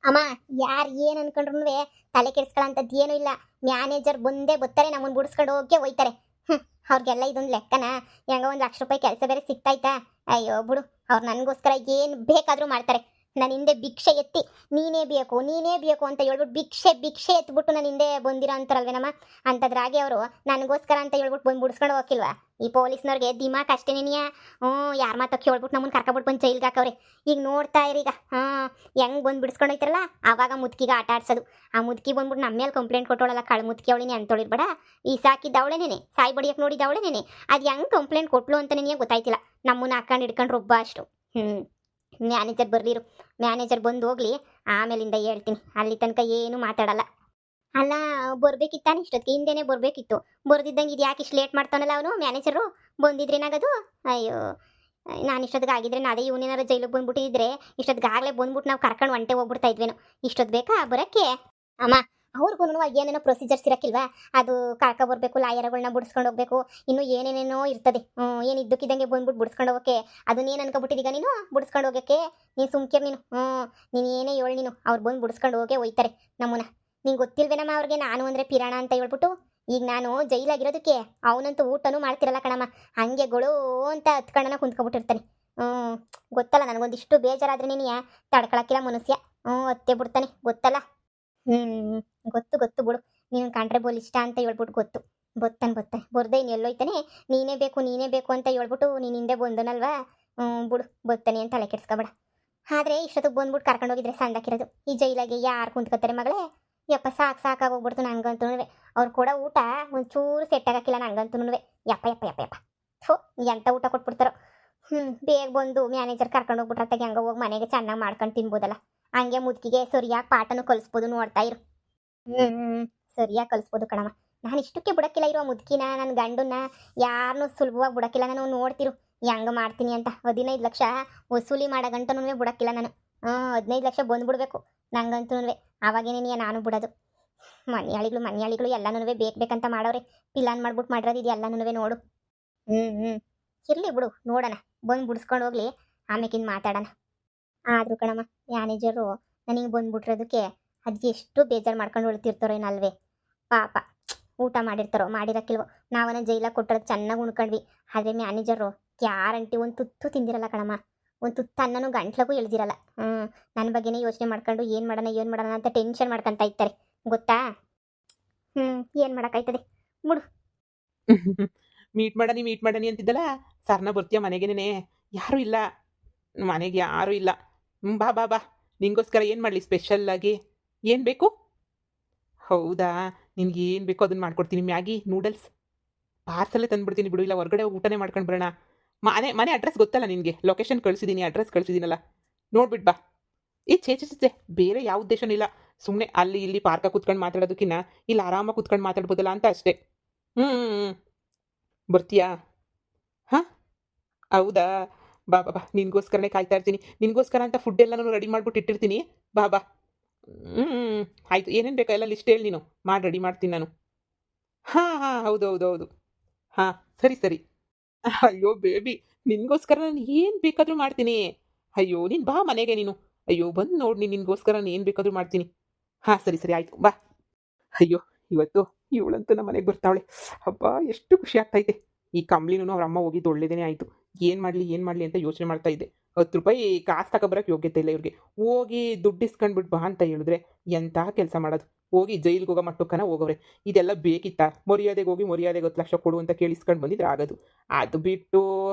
ಅಮ್ಮ, ಯಾರು ಏನು ಅನ್ಕೊಂಡ್ರು ತಲೆ ಕೆಡ್ಸ್ಕೊಳ್ಳೋಂಥದ್ದು ಏನೂ ಇಲ್ಲ. ಮ್ಯಾನೇಜರ್ ಬಂದೇ ಬರ್ತಾರೆ, ನಮ್ಮನ್ನು ಬಿಡಿಸ್ಕೊಂಡು ಹೋಗಕ್ಕೆ ಹೋಯ್ತಾರೆ. ಅವ್ರಿಗೆಲ್ಲ ಇದೊಂದು ಲೆಕ್ಕನ? ಹೆಂಗೋ 1 ಲಕ್ಷ ರೂಪಾಯಿ ಕೆಲಸ ಬೇರೆ ಸಿಗ್ತಾಯ್ತಾ? ಅಯ್ಯೋ ಬಿಡು, ಅವ್ರು ನನಗೋಸ್ಕರ ಏನು ಬೇಕಾದರೂ ಮಾಡ್ತಾರೆ. ನನ್ನ ಹಿಂದೆ ಭಿಕ್ಷೆ ಎತ್ತಿ ನೀನೇ ಬೇಕು ನೀನೇ ಬೇಕು ಅಂತ ಹೇಳ್ಬಿಟ್ಟು ಭಿಕ್ಷೆ ಭಿಕ್ಷೆ ಎತ್ಬಿಟ್ಟು ನನ್ನ ಹಿಂದೆ ಬಂದಿರೋ ಅಂತಾರಲ್ವೇನಮ್ಮ. ಅಂಥದ್ರಾಗೆ ಅವರು ನನಗೋಸ್ಕರ ಅಂತ ಹೇಳ್ಬಿಟ್ಟು ಬಂದು ಬಿಡಿಸ್ಕೊಂಡು ಹೋಗಿಲ್ವಾ? ಈ ಪೊಲೀಸ್ನವ್ರಿಗೆ ದಿಮಾಕ್ ಅಷ್ಟೇನೇನಿಯ. ಯಾರ ಮಾತೋ ಕೇಳ್ಬಿಟ್ಟು ನಮ್ಮನ್ನು ಕರ್ಕೊಬಿಟ್ಟು ಬಂದು ಜೈಲ್ಗೆ ಹಾಕವ್ರೆ. ಈಗ ನೋಡ್ತಾ ಇರೀಗ ಹೆಂಗೆ ಬಂದು ಬಿಡಿಸ್ಕೊಂಡು ಹೋಯ್ತಾರಲ್ಲ, ಆವಾಗ ಮುದುಕಿಗೆ ಆಟ ಆಡ್ಸೋದು. ಆ ಮುದುಕಿ ಬಂದ್ಬಿಟ್ಟು ನಮ್ಮ ಮೇಲೆ ಕಂಪ್ಲೇಂಟ್ ಕೊಟ್ಟೋಳಲ್ಲ, ಕಳ್ಳ ಮುದುಕಿ ಅವಳಿನೇ ಅಂತೋಳಿರ್ಬೇಡ. ಈ ಸಾಕಿದ್ದ ಅವಳೇನೇನೆ, ಸಾಯಿ ಬಡಿಯಕ್ಕೆ ನೋಡಿದ ಅವಳೇನೇನೆ. ಅದು ಹೆಂಗೆ ಕಂಪ್ಲೇಂಟ್ ಕೊಟ್ಲು ಅಂತ ನನಗೆ ಗೊತ್ತಾಯ್ತಿಲ್ಲ. ನಮ್ಮನ್ನ ಹಾಕೊಂಡು ಹಿಡ್ಕೊಂಡು ರೊಬ್ಬ ಅಷ್ಟು. ಮ್ಯಾನೇಜರ್ ಬರಲಿರು, ಮ್ಯಾನೇಜರ್ ಬಂದು ಹೋಗ್ಲಿ, ಆಮೇಲಿಂದ ಹೇಳ್ತೀನಿ. ಅಲ್ಲಿ ತನಕ ಏನು ಮಾತಾಡಲ್ಲ. ಅಲ್ಲ, ಬರ್ಬೇಕಿತ್ತಾನೆ ಇಷ್ಟೊತ್ತಿಗೆ, ಹಿಂದೆನೇ ಬರಬೇಕಿತ್ತು. ಬರ್ದಿದ್ದಂಗೆ ಇದು ಯಾಕೆ ಇಷ್ಟು ಲೇಟ್ ಮಾಡ್ತಾನಲ್ಲ ಅವನು ಮ್ಯಾನೇಜರು? ಬಂದಿದ್ರೇನಾಗೋದು? ಅಯ್ಯೋ, ನಾನು ಇಷ್ಟೊತ್ತಿಗೆ ಆಗಿದ್ರೆ ಅದೇ ಇವನೇನಾರು ಜೈಲಿಗೆ ಬಂದ್ಬಿಟ್ಟಿದ್ರೆ ಇಷ್ಟೊತ್ತಿಗಾಗಲೇ ಬಂದ್ಬಿಟ್ಟು ನಾವು ಕರ್ಕೊಂಡು ಒಂಟೆ ಹೋಗ್ಬಿಡ್ತಾ ಇದ್ವೇನು. ಇಷ್ಟೊತ್ತು ಬೇಕಾ ಬರೋಕ್ಕೆ? ಅಮ್ಮ, ಅವ್ರಿಗೂ ಏನೇನೋ ಪ್ರೊಸೀಜರ್ಸ್ ಇರಕ್ಕಿಲ್ವಾ? ಅದು ಕರ್ಕೊ ಬರಬೇಕು, ಲಾಯರ್ಗಳನ್ನ ಬಿಡಿಸ್ಕೊಂಡು ಹೋಗ್ಬೇಕು, ಇನ್ನು ಏನೇನೇನೋ ಇರ್ತದೆ. ಏನು ಇದ್ದಕ್ಕಿದ್ದಂಗೆ ಬಂದ್ಬಿಟ್ಟು ಬಿಡಿಸ್ಕೊಂಡು ಹೋಗೋಕ್ಕೆ ಅದನ್ನೇನು ಅನ್ಕೊಬಿಟ್ಟಿದ್ದೀಗ ನೀನು? ಬಿಡಿಸ್ಕೊಂಡು ಹೋಗೋಕ್ಕೆ ನೀನು ಸುಮ್ಕಿರ್ ನೀನು. ನೀನು ಏನೇ ಹೇಳಿ ನೀನು, ಅವ್ರು ಬಂದು ಬಿಡಿಸ್ಕೊಂಡು ಹೋಗೇ ಹೋಯ್ತಾರೆ ನಮ್ಮನ್ನ. ನಿಂಗೆ ಗೊತ್ತಿಲ್ವೇನಮ್ಮ ಅವ್ರಿಗೆ ನಾನು ಅಂದರೆ ಪಿರಾಣ ಅಂತ ಹೇಳ್ಬಿಟ್ಟು? ಈಗ ನಾನು ಜೈಲಾಗಿರೋದಕ್ಕೆ ಅವನಂತೂ ಊಟನೂ ಮಾಡ್ತಿರಲ್ಲ ಕಣಮ್ಮ. ಹಂಗೆ ಗೊಳೋ ಅಂತ ಹತ್ಕೊಂಡನ ಕುಂತ್ಕೊಬಿಟ್ಟಿರ್ತಾನೆ. ಗೊತ್ತಲ್ಲ, ನನಗೊಂದಿಷ್ಟು ಬೇಜಾರಾದ್ರೆ ನೀನು ತಡ್ಕೊಳಕ್ಕಿಲ್ಲ ಮನುಷ್ಯ. ಹತ್ತೆ ಬಿಡ್ತಾನೆ, ಗೊತ್ತಲ್ಲ. ಗೊತ್ತು ಗೊತ್ತು ಬಿಡು, ನೀನು ಕಂಡ್ರೆ ಬೋಲ್ ಇಷ್ಟ ಅಂತ ಹೇಳ್ಬಿಟ್ಟು ಗೊತ್ತು. ಬರ್ತಾನೆ ಬರ್ದೆ ಇನ್ನು ಎಲ್ಲೋಯ್ತಾನೆ. ನೀನೇ ಬೇಕು ಅಂತ ಹೇಳ್ಬಿಟ್ಟು ನೀನು ಹಿಂದೆ ಬಂದನಲ್ವಾ? ಬಿಡು, ಬರ್ತಾನೆ ಅಂತ ತಲೆ ಕೆಡ್ಸ್ಕೊಬೇಡ. ಆದರೆ ಇಷ್ಟೊತ್ತಿಗೆ ಬಂದ್ಬಿಟ್ಟು ಕರ್ಕೊಂಡೋಗಿದ್ರೆ ಸಂದಾಕಿರೋದು. ಈ ಜೈಲಾಗೆ ಯಾರು ಕುಂತ್ಕೋತಾರೆ ಮಗಳೇ? ಯಪ್ಪ, ಸಾಕಾಗೋಗ್ಬಿಡ್ತು ನಂಗಂತೂ. ಅವ್ರು ಕೊಡೋ ಊಟ ಒಂಚೂರು ಸೆಟ್ ಆಗಾಕಿಲ್ಲ ನಂಗಂತೂ. ಯಪ್ಪ ಯಪ್ಪ ಯಪ್ಪ ಯಪ್ಪ ಥೋ, ಎಂಥ ಊಟ ಕೊಟ್ಬಿಡ್ತಾರೋ. ಬೇಗ ಬಂದು ಮ್ಯಾನೇಜರ್ ಕರ್ಕೊಂಡು ಹೋಗ್ಬಿಟ್ರತ್ತಾಗ ಹೆಂಗ ಹೋಗಿ ಮನೆಗೆ ಚೆನ್ನಾಗಿ ಮಾಡ್ಕೊಂಡು ತಿನ್ಬೋದಲ್ಲ. ಹಂಗೆ ಮುದುಕಿಗೆ ಸರಿಯಾಗಿ ಪಾಠನೂ ಕಲಿಸ್ಬೋದು, ನೋಡ್ತಾ ಇರು. ಸರಿಯಾಗಿ ಕಲಿಸ್ಬೋದು ಕಣಮ್ಮ. ನಾನು ಇಷ್ಟಕ್ಕೆ ಬಿಡಕ್ಕಿಲ್ಲ ಇರೋ ಮುದುಕಿನ, ನನ್ನ ಗಂಡನ್ನ ಯಾರನ್ನೂ ಸುಲಭವಾಗಿ ಬಿಡಕ್ಕಿಲ್ಲ ನಾನು. ನೋಡ್ತಿರು ಹೆಂಗೆ ಮಾಡ್ತೀನಿ ಅಂತ. 15 ಲಕ್ಷ ವಸೂಲಿ ಮಾಡೋ ಗಂಟನೂ ಬಿಡಕ್ಕಿಲ್ಲ ನಾನು. 15 ಲಕ್ಷ ಬಂದುಬಿಡ್ಬೇಕು ನಂಗಂತೂ. ಆವಾಗೇನೇ ನಾನು ಬಿಡೋದು. ಮನೆಯಾಳಿಗಳು ಎಲ್ಲನೂ ಬೇಕಂತ ಮಾಡೋರೆ. ಪಿಲಾನ್ ಮಾಡ್ಬಿಟ್ಟು ಮಾಡಿರೋದು ಇದು ಎಲ್ಲನೂ ನೋಡು. ಇರಲಿ ಬಿಡು, ನೋಡೋಣ. ಬಂದು ಬಿಡಿಸ್ಕೊಂಡು ಹೋಗ್ಲಿ, ಆಮೇಕಿಂದ ಮಾತಾಡೋಣ. ಆದರೂ ಕಣಮ್ಮ, ಮ್ಯಾನೇಜರು ನನಗೆ ಬಂದುಬಿಟ್ರೋದಕ್ಕೆ ಅದು ಎಷ್ಟು ಬೇಜಾರು ಮಾಡ್ಕೊಂಡು ಉಳ್ತಿರ್ತಾರೋ ಏನಲ್ವೇ ಪಾಪ. ಊಟ ಮಾಡಿರ್ತಾರೋ ಮಾಡಿರೋಕ್ಕಿಲ್ವೋ, ನಾವನ್ನ ಜೈಲಾಗ ಕೊಟ್ಟಿರೋದು ಚೆನ್ನಾಗಿ ಉಣ್ಕೊಂಡ್ವಿ. ಆದರೆ ಮ್ಯಾನೇಜರು ಗ್ಯಾರಂಟಿ ಒಂದು ತುತ್ತು ತಿಂದಿರಲ್ಲ ಕಣಮ್ಮ. ಒಂದು ತುತ್ತು ಅನ್ನನೂ ಗಂಟ್ಲಗೂ ಎಳ್ದಿರಲ್ಲ. ನನ್ನ ಬಗ್ಗೆನೇ ಯೋಚನೆ ಮಾಡ್ಕೊಂಡು ಏನು ಮಾಡೋಣ ಅಂತ ಟೆನ್ಷನ್ ಮಾಡ್ಕೊತಾ ಇರ್ತಾರೆ, ಗೊತ್ತಾ? ಏನು ಮಾಡೋಕ್ಕಾಯ್ತದೆ ಬಿಡು. ಮೀಟ್ ಮಾಡನಿ ಅಂತಿದ್ದಲ್ಲ, ಸರ್ನ ಬರ್ತೀಯ ಮನೆಗೇನೆ? ಯಾರೂ ಇಲ್ಲ ಮನೆಗೆ, ಯಾರೂ ಇಲ್ಲ. ಬಾ ಬಾ ಬಾ, ನಿಂಗೋಸ್ಕರ ಏನು ಮಾಡಲಿ ಸ್ಪೆಷಲ್ಲಾಗಿ? ಏನು ಬೇಕು? ಹೌದಾ, ನಿನ್ಗೆ ಏನು ಬೇಕೋ ಅದನ್ನು ಮಾಡ್ಕೊಡ್ತೀನಿ. ಮ್ಯಾಗಿ, ನೂಡಲ್ಸ್ ಪಾರ್ಸಲ್ಲೇ ತಂದುಬಿಡ್ತೀನಿ ಬಿಡು. ಇಲ್ಲ ಹೊರಗಡೆ ಹೋಗಿ ಊಟನೇ ಮಾಡ್ಕೊಂಡು ಬರೋಣ. ಮನೆ ಅಡ್ರೆಸ್ ಗೊತ್ತಲ್ಲ ನಿನಗೆ? ಲೊಕೇಶನ್ ಕಳಿಸಿದ್ದೀನಿ, ಅಡ್ರೆಸ್ ಕಳಿಸಿದ್ದೀನಲ್ಲ, ನೋಡ್ಬಿಟ್ಟು ಬಾ. ಛೇ, ಬೇರೆ ಯಾವ ಉದ್ದೇಶನೂ ಇಲ್ಲ. ಸುಮ್ಮನೆ ಅಲ್ಲಿ ಇಲ್ಲಿ ಪಾರ್ಕಾಗಿ ಕೂತ್ಕೊಂಡು ಮಾತಾಡೋದಕ್ಕಿಂತ ಇಲ್ಲಿ ಆರಾಮಾಗಿ ಕೂತ್ಕೊಂಡು ಮಾತಾಡ್ಬೋದಲ್ಲ ಅಂತ ಅಷ್ಟೇ. ಬರ್ತೀಯಾ? ಹಾಂ, ಹೌದಾ, ಬಾ ಬಾ ಬಾ, ನಿನಗೋಸ್ಕರನೇ ಕಾಯ್ತಾ ಇರ್ತೀನಿ. ನಿನಗೋಸ್ಕರ ಅಂತ ಫುಡ್ ಎಲ್ಲನೂ ರೆಡಿ ಮಾಡಿಬಿಟ್ಟು ಇಟ್ಟಿರ್ತೀನಿ. ಬಾ ಬಾ. ಆಯಿತು, ಏನೇನು ಬೇಕಾ ಎಲ್ಲ ಲಿಸ್ಟ್ ಹೇಳಿ, ನೀನು ಮಾಡಿ ರೆಡಿ ಮಾಡ್ತೀನಿ ನಾನು. ಹಾಂ ಹೌದು. ಹಾಂ, ಸರಿ. ಅಯ್ಯೋ ಬೇಬಿ, ನಿನಗೋಸ್ಕರ ನಾನು ಏನು ಬೇಕಾದರೂ ಮಾಡ್ತೀನಿ. ಅಯ್ಯೋ ನೀನು ಬಾ ಮನೆಗೆ ನೀನು. ಅಯ್ಯೋ ಬಂದು ನೋಡಿ, ನಿನಗೋಸ್ಕರ ನಾನು ಏನು ಬೇಕಾದರೂ ಮಾಡ್ತೀನಿ. ಹಾಂ, ಸರಿ ಆಯಿತು, ಬಾ. ಅಯ್ಯೋ ಇವತ್ತು ಇವಳಂತೂ ನಮ್ಮ ಮನೆಗೆ ಬರ್ತಾವಳೆ. ಹಬ್ಬ, ಎಷ್ಟು ಖುಷಿ ಆಗ್ತೈತೆ. ಈ ಕಂಬ್ಳಿನೂ ಅವ್ರ ಅಮ್ಮ ಹೋಗಿದ್ದು ಒಳ್ಳೇದೇ ಆಯಿತು. ಏನು ಮಾಡಲಿ ಅಂತ ಯೋಚನೆ ಮಾಡ್ತಾ ಇದ್ದೆ. 10 ರೂಪಾಯಿ ಕಾಸು ತಗೊಬರೋಕ್ಕೆ ಯೋಗ್ಯತೆ ಇಲ್ಲ ಇವ್ರಿಗೆ. ಹೋಗಿ ದುಡ್ಡು ಇಸ್ಕೊಂಡ್ಬಿಟ್ಟು ಬಾ ಅಂತ ಹೇಳಿದ್ರೆ ಎಂಥ ಕೆಲಸ ಮಾಡೋದು? ಹೋಗಿ ಜೈಲಿಗೆ ಹೋಗೋ ಮಟ್ಟಕ್ಕನ ಹೋಗೋವ್ರೆ. ಇದೆಲ್ಲ ಬೇಕಿತ್ತಾ? ಮರ್ಯಾದೆಗೆ ಹೋಗಿ 10 ಲಕ್ಷ ಕೊಡು ಅಂತ ಕೇಳಿಸ್ಕೊಂಡು ಬಂದಿದ್ರೆ ಆಗೋದು. ಅದು ಬಿಟ್ಟು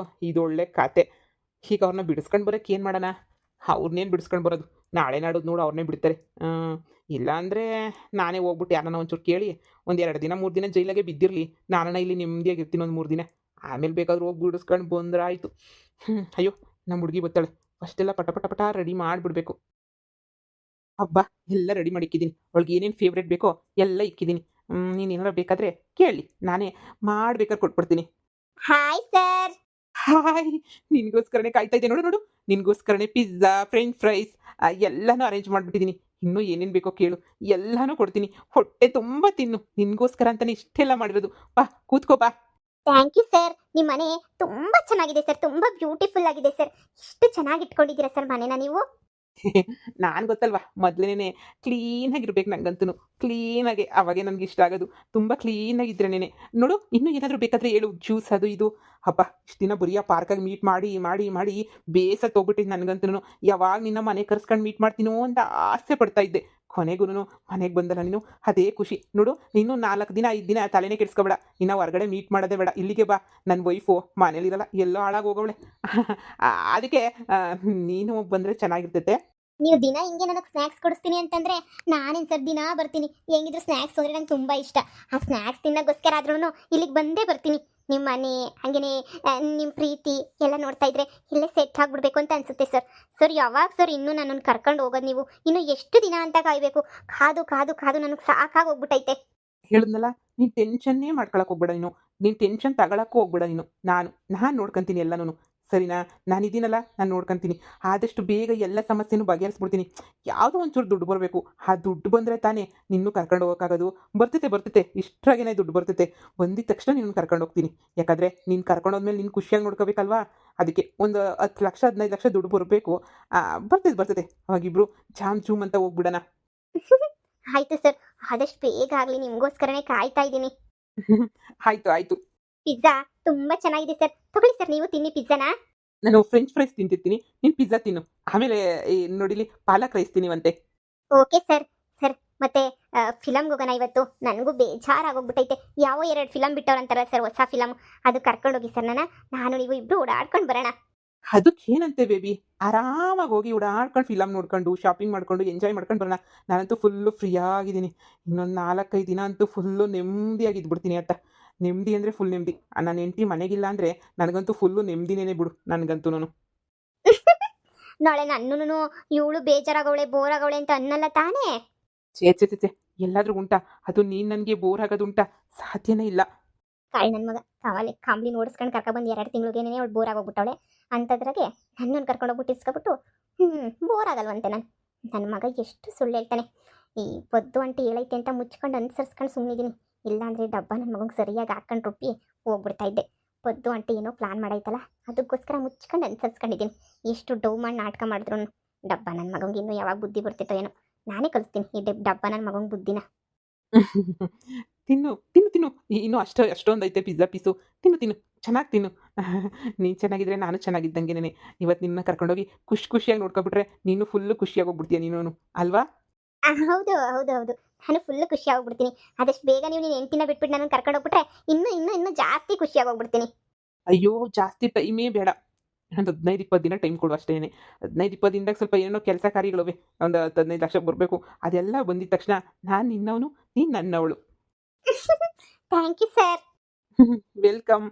ಇದೊಳ್ಳೆ ಕತೆ. ಈಗ ಅವ್ರನ್ನ ಬಿಡಿಸ್ಕೊಂಡು ಬರೋಕ್ಕೆ ಏನು ಮಾಡೋಣ? ಅವ್ರನ್ನೇನು ಬಿಡಿಸ್ಕೊಂಡು ಬರೋದು? ನಾಳೆ ನಾಡೋದು ನೋಡು ಅವ್ರನ್ನೇ ಬಿಡ್ತಾರೆ. ಇಲ್ಲಾಂದರೆ ನಾನೇ ಹೋಗ್ಬಿಟ್ಟು ಯಾರನ್ನ ಒಂಚೂರು ಕೇಳಿ 1-2 ದಿನ 3 ದಿನ ಜೈಲಾಗೆ ಬಿದ್ದಿರಲಿ, ನಾನನ್ನ ಇಲ್ಲಿ ನೆಮ್ಮದಿಯಾಗಿರ್ತೀನಿ 1-3 ದಿನ. ಆಮೇಲೆ ಬೇಕಾದ್ರೂ ಹೋಗಿ ಬಿಡಿಸ್ಕೊಂಡು ಬಂದ್ರೆ ಆಯಿತು. ಅಯ್ಯೋ ನಮ್ಮ ಹುಡುಗಿ ಬರ್ತಾಳೆ, ಫಸ್ಟೆಲ್ಲ ಪಟ ರೆಡಿ ಮಾಡಿಬಿಡ್ಬೇಕು. ಹಬ್ಬ, ಎಲ್ಲ ರೆಡಿ ಮಾಡಿ ಇಕ್ಕಿದ್ದೀನಿ. ಅವಳಿಗೆ ಏನೇನು ಫೇವ್ರೇಟ್ ಬೇಕೋ ಎಲ್ಲ ಇಕ್ಕಿದ್ದೀನಿ. ನೀನು ಏನಾರು ಬೇಕಾದರೆ ಕೇಳಿ, ನಾನೇ ಮಾಡ್ಬೇಕಾದ್ರೆ ಕೊಟ್ಬಿಡ್ತೀನಿ. Hi sir. ಹಾಯ್, ನಿನಗೋಸ್ಕರನೇ ಕಾಯ್ತಾ ಇದ್ದೆ. ನೋಡು ನಿನಗೋಸ್ಕರನೇ ಪಿಜ್ಜಾ, ಫ್ರೆಂಚ್ ಫ್ರೈಸ್ ಎಲ್ಲನೂ ಅರೇಂಜ್ ಮಾಡಿಬಿಟ್ಟಿದ್ದೀನಿ. ಇನ್ನೂ ಏನೇನು ಬೇಕೋ ಕೇಳು, ಎಲ್ಲನೂ ಕೊಡ್ತೀನಿ. ಹೊಟ್ಟೆ ತುಂಬ ತಿನ್ನು. ನಿನಗೋಸ್ಕರ ಅಂತಲೇ ಇಷ್ಟೆಲ್ಲ ಮಾಡಿರೋದು. ಬಾ ಕೂತ್ಕೋ ಬಾ. Thank you sir. ನಿಮ್ಮ ಮನೆ ತುಂಬ ಚೆನ್ನಾಗಿದೆ ಸರ್, ತುಂಬ ಬ್ಯೂಟಿಫುಲ್ ಆಗಿದೆ ಸರ್. ಇಷ್ಟು ಚೆನ್ನಾಗಿ ಇಟ್ಕೊಂಡಿದ್ದೀರಾ ಸರ್ ಮನೆನ ನೀವು? ನಾನು ಗೊತ್ತಲ್ವಾ ಮೊದಲೇನೆ ಕ್ಲೀನಾಗಿರ್ಬೇಕು ನಂಗಂತೂ ಕ್ಲೀನಾಗೆ ಅವಾಗೆ ನನಗೆ ಇಷ್ಟ ಆಗೋದು ತುಂಬ ಕ್ಲೀನಾಗಿದ್ರೇನೆ ನೋಡು ಇನ್ನೂ ಏನಾದರೂ ಬೇಕಾದರೆ ಹೇಳು ಜ್ಯೂಸ್ ಅದು ಇದು ಹಬ್ಬ ಇಷ್ಟು ದಿನ ಬರೀ ಆ ಪಾರ್ಕಾಗಿ ಮೀಟ್ ಮಾಡಿ ಮಾಡಿ ಮಾಡಿ ಬೇಸತ್ತು ಹೋಗ್ಬಿಟ್ಟಿದ್ದು ನನಗಂತೂ ಯಾವಾಗ ನಿನ್ನ ಮನೆ ಕರ್ಸ್ಕೊಂಡು ಮೀಟ್ ಮಾಡ್ತೀನೋ ಅಂತ ಆಸೆ ಪಡ್ತಾ ಇದ್ದೆ ಕೊನೆಗೂ ಮನೆಗೆ ಬಂದಲ್ಲ ನೀನು ಅದೇ ಖುಷಿ ನೋಡು ನೀನು 4 ದಿನ 5 ದಿನ ತಲೆನೇ ಕೆಡಿಸ್ಕೊಬೇಡ ಇನ್ನು ಹೊರಗಡೆ ಮೀಟ್ ಮಾಡೋದೇ ಬೇಡ ಇಲ್ಲಿಗೆ ಬಾ ನನ್ನ ವೈಫು ಮನೇಲಿರಲ್ಲ ಎಲ್ಲೋ ಹಾಳಾಗಿ ಹೋಗವಳೆ ಅದಕ್ಕೆ ನೀನು ಬಂದರೆ ಚೆನ್ನಾಗಿರ್ತೈತೆ ನೀವು ದಿನ ಹಿಂಗೆ ನನಗೆ ಸ್ನ್ಯಾಕ್ಸ್ ಕೊಡಿಸ್ತೀನಿ ಅಂತಂದ್ರೆ ನಾನೇನು ಸರ್ ದಿನ ಬರ್ತೀನಿ. ಹೆಂಗಿದ್ರು ಸ್ನ್ಯಾಕ್ಸ್ ಅಂದರೆ ನಂಗೆ ತುಂಬ ಇಷ್ಟ. ಆ ಸ್ನ್ಯಾಕ್ಸ್ ತಿನ್ನೋಕ್ಕೋಸ್ಕರ ಆದ್ರೂ ಇಲ್ಲಿಗೆ ಬಂದೇ ಬರ್ತೀನಿ. ನಿಮ್ಮ ಮನೆ ಹಾಗೆಯೇ ನಿಮ್ಮ ಪ್ರೀತಿ ಎಲ್ಲ ನೋಡ್ತಾ ಇದ್ರೆ ಇಲ್ಲೇ ಸೆಟ್ ಆಗಿಬಿಡ್ಬೇಕು ಅಂತ ಅನಿಸುತ್ತೆ ಸರ್. ಸರ್ ಯಾವಾಗ ಸರ್ ಇನ್ನೂ ನನ್ನನ್ನು ಕರ್ಕೊಂಡು ಹೋಗೋದು ನೀವು? ಇನ್ನೂ ಎಷ್ಟು ದಿನ ಅಂತ ಕಾಯಬೇಕು? ಕಾದು ಕಾದು ಕಾದು ನನಗೆ ಸಾಕಾಗಿ ಹೋಗ್ಬಿಟ್ಟೈತೆ. ಹೇಳಿದ್ನಲ್ಲ ನೀನು ಟೆನ್ಷನ್ನೇ ಮಾಡ್ಕೊಳಕ್ಕೆ ಹೋಗ್ಬೇಡ ನೀನು ಟೆನ್ಷನ್ ತಗೊಳಕ್ಕೂ ಹೋಗ್ಬೇಡ ನಾನು ನೋಡ್ಕೊಂತೀನಿ ಎಲ್ಲನೂ ಸರಿನಾ ನಾನಿದ್ದೀನಲ್ಲ ನಾನು ನೋಡ್ಕೊಂತೀನಿ ಆದಷ್ಟು ಬೇಗ ಎಲ್ಲ ಸಮಸ್ಯೆನೂ ಬಗೆಹರಿಸ್ಬಿಡ್ತೀನಿ ಯಾವುದೋ ಒಂಚೂರು ದುಡ್ಡು ಬರಬೇಕು ಆ ದುಡ್ಡು ಬಂದರೆ ತಾನೇ ನಿನ್ನೂ ಕರ್ಕೊಂಡು ಹೋಗೋಕ್ಕಾಗೋದು ಬರ್ತೈತೆ ಇಷ್ಟ್ರಾಗೇನೆ ದುಡ್ಡು ಬರ್ತೈತೆ ಬಂದಿದ ತಕ್ಷಣ ನಿನ್ನ ಕರ್ಕೊಂಡು ಹೋಗ್ತೀನಿ ಯಾಕಂದರೆ ನೀನು ಕರ್ಕೊಂಡು ಹೋದ್ಮೇಲೆ ನೀನು ಖುಷಿಯಾಗಿ ನೋಡ್ಕೋಬೇಕಲ್ವಾ ಅದಕ್ಕೆ ಒಂದು 10 ಲಕ್ಷ 15 ಲಕ್ಷ ದುಡ್ಡು ಬರಬೇಕು ಬರ್ತೈತೆ ಅವಾಗಿಬ್ರು ಜೂಮ್ ಅಂತ ಹೋಗ್ಬಿಡೋಣ. ಆಯಿತು ಸರ್, ಆದಷ್ಟು ಬೇಗ ಆಗಲಿ, ನಿಮಗೋಸ್ಕರನೇ ಕಾಯ್ತಾ ಇದ್ದೀನಿ. ಆಯಿತು ಪಿಜ್ಜಾ ತುಂಬ ಚೆನ್ನಾಗಿದೆ ಸರ್. ತಗೊಳ್ಳಿ ಸರ್, ನೀವು ತಿನ್ನಿ ಪಿಜ್ಜಾನ. ನಾನು ಫ್ರೆಂಚ್ ಫ್ರೈಸ್ ತಿಂತಿರ್ತೀನಿ ನೀನು ಪಿಜ್ಜಾ ತಿನ್ನು ಆಮೇಲೆ ನೋಡಿಲಿ ಪಾಲಕ್ ರೈಸ್ ತಿನ್ನಿವಂತೆ. Okay sir. ಸರ್ ಮತ್ತೆ ಫಿಲಮ್ಗೆ ಹೋಗೋಣ ಇವತ್ತು. ನನಗೂ ಬೇಜಾರಾಗೋಗ್ಬಿಟ್ಟೈತೆ. ಯಾವ 2 ಫಿಲಮ್ ಬಿಟ್ಟವ್ರಂತಾರಲ್ಲ ಸರ್, ಹೊಸ ಫಿಲಮ್, ಅದು ಕರ್ಕೊಂಡೋಗಿ ಸರ್ ನಾನು ನೀವು ಇಬ್ಬರು ಓಡಾಡ್ಕೊಂಡು ಬರೋಣ. ಅದಕ್ಕೇನಂತೆ ಬೇಬಿ ಆರಾಮಾಗಿ ಹೋಗಿ ಓಡಾಡ್ಕೊಂಡು ಫಿಲಮ್ ನೋಡ್ಕೊಂಡು ಶಾಪಿಂಗ್ ಮಾಡ್ಕೊಂಡು ಎಂಜಾಯ್ ಮಾಡ್ಕೊಂಡು ಬರೋಣ. ನಾನಂತೂ ಫುಲ್ಲು ಫ್ರೀ ಆಗಿದ್ದೀನಿ. ಇನ್ನೊಂದು 4-5 ದಿನ ಅಂತೂ ಫುಲ್ಲು ನೆಮ್ಮದಿಯಾಗಿ ಇದ್ಬಿಡ್ತೀನಿ ಅಂತ. ನೆಮ್ಮದಿ ಅಂದರೆ ಫುಲ್ ನೆಮ್ಮದಿ. ನನ್ನ ಹೆಂಡತಿ ಮನೆಗಿಲ್ಲ ಅಂದರೆ ನನಗಂತೂ ಫುಲ್ಲು ನೆಮ್ಮದಿನೇ ಬಿಡು ನನಗಂತೂ ನಾಳೆ ನನ್ನೂ ಇವಳು ಬೇಜಾರಾಗವಳೆ ಬೋರ್ ಆಗವಳೆ ಅಂತ ಅನ್ನಲ್ಲ ತಾನೇ? ಚೇ ಎಲ್ಲಾದ್ರೂ ಉಂಟಾ ಅದು ನೀನು ನನಗೆ ಬೋರ್ ಆಗೋದುಂಟಾ? ಸಾಧ್ಯನೇ ಇಲ್ಲ. ಕಾಳಿ ನನ್ನ ಮಗ ಕಾವಲೆ ಕಾಂಬ್ಳಿ ನೋಡಿಸ್ಕೊಂಡು ಕರ್ಕೊಬಂದು 2 ತಿಂಗಳಿಗೇನೆ ಅವಳು ಬೋರ್ ಆಗೋಗ್ಬಿಟ್ಟವಳೆ. ಅಂಥದ್ರಾಗೆ ನನ್ನನ್ನು ಕರ್ಕೊಂಡೋಗ್ಬಿಟ್ಟು ಇಸ್ಕೊಬಿಟ್ಟು ಬೋರ್ ಆಗಲ್ವಂತೆ ನನ್ನ ಮಗ ಎಷ್ಟು ಸುಳ್ಳು ಹೇಳ್ತಾನೆ. ಈ ಪದ್ದು ಅಂಟಿ ಹೇಳೈತೆ ಅಂತ ಮುಚ್ಕೊಂಡು ಅನುಸರಿಸ್ಕೊಂಡು ಸುಮ್ಮನಿದ್ದೀನಿ. ಇಲ್ಲಾಂದರೆ ಡಬ್ಬ ನನ್ನ ಮಗಂಗೆ ಸರಿಯಾಗಿ ಹಾಕ್ಕೊಂಡು ರುಬ್ಬಿ ಹೋಗ್ಬಿಡ್ತಾ ಇದ್ದೆ. ಪದ್ದು ಅಂಟಿ ಏನೋ ಪ್ಲಾನ್ ಮಾಡೈತಲ್ಲ ಅದಕ್ಕೋಸ್ಕರ ಮುಚ್ಕೊಂಡು ಅನುಸರಿಸ್ಕೊಂಡಿದ್ದೀನಿ. ಎಷ್ಟು ಡೌ ಮಾಡಿ ನಾಟಕ ಮಾಡಿದ್ರು ಡಬ್ಬ ನನ್ನ ಮಗಂಗೆ ಇನ್ನೂ ಯಾವಾಗ ಬುದ್ಧಿ ಬರ್ತಿತ್ತೋ ಏನೋ. ನಾನೇ ಕಲಿಸ್ತೀನಿ ಈ ಡಬ್ಬ ನನ್ನ ಮಗಂಗೆ ಬುದ್ಧಿನ. ತಿನ್ನು ಇನ್ನೂ ಅಷ್ಟೊಂದು ಐತೆ ಪಿಜ್ಜಾ ಪೀಸು. ತಿನ್ನು ಚೆನ್ನಾಗಿ ತಿನ್ನು. ನೀನು ಚೆನ್ನಾಗಿದ್ರೆ ನಾನು ಚೆನ್ನಾಗಿದ್ದಂಗೆನೇ. ಇವತ್ತು ನಿನ್ನ ಕರ್ಕೊಂಡೋಗಿ ಖುಷಿಯಾಗಿ ನೋಡ್ಕೊಬಿಟ್ರೆ ನೀನು ಫುಲ್ಲು ಖುಷಿಯಾಗಿ ಹೋಗ್ಬಿಡ್ತೀಯ ನೀನು ಅಲ್ವಾ? ಹೌದು ಹೌದು ಹೌದು, ನಾನು ಫುಲ್ಲು ಖುಷಿಯಾಗೋಗ್ಬಿಡ್ತೀನಿ. ಆದಷ್ಟು ಬೇಗ ನೀವು ನಿನ್ನ ಹೆಂಡ್ತಿನ ಬಿಟ್ಬಿಟ್ಟು ನನ್ನನ್ನು ಕರ್ಕೊಂಡೋಗ್ಬಿಟ್ರೆ ಇನ್ನೂ ಜಾಸ್ತಿ ಖುಷಿಯಾಗೋಗ್ಬಿಡ್ತೀನಿ. ಅಯ್ಯೋ ಜಾಸ್ತಿ ಟೈಮೇ ಬೇಡ, ಒಂದು 15-20 ದಿನ ಟೈಮ್ ಕೊಡು ಅಷ್ಟೇ. 15-20 ದಿನದಾಗ ಸ್ವಲ್ಪ ಏನೇನೋ ಕೆಲಸ ಕಾರ್ಯಗಳಿವೆ, ಒಂದು 10-15 ಲಕ್ಷ ಬರಬೇಕು. ಅದೆಲ್ಲ ಬಂದಿದ ತಕ್ಷಣ ನಾನು ನಿನ್ನವನು ನೀನು ನನ್ನವಳು. Thank you sir. ವೆಲ್ಕಮ್.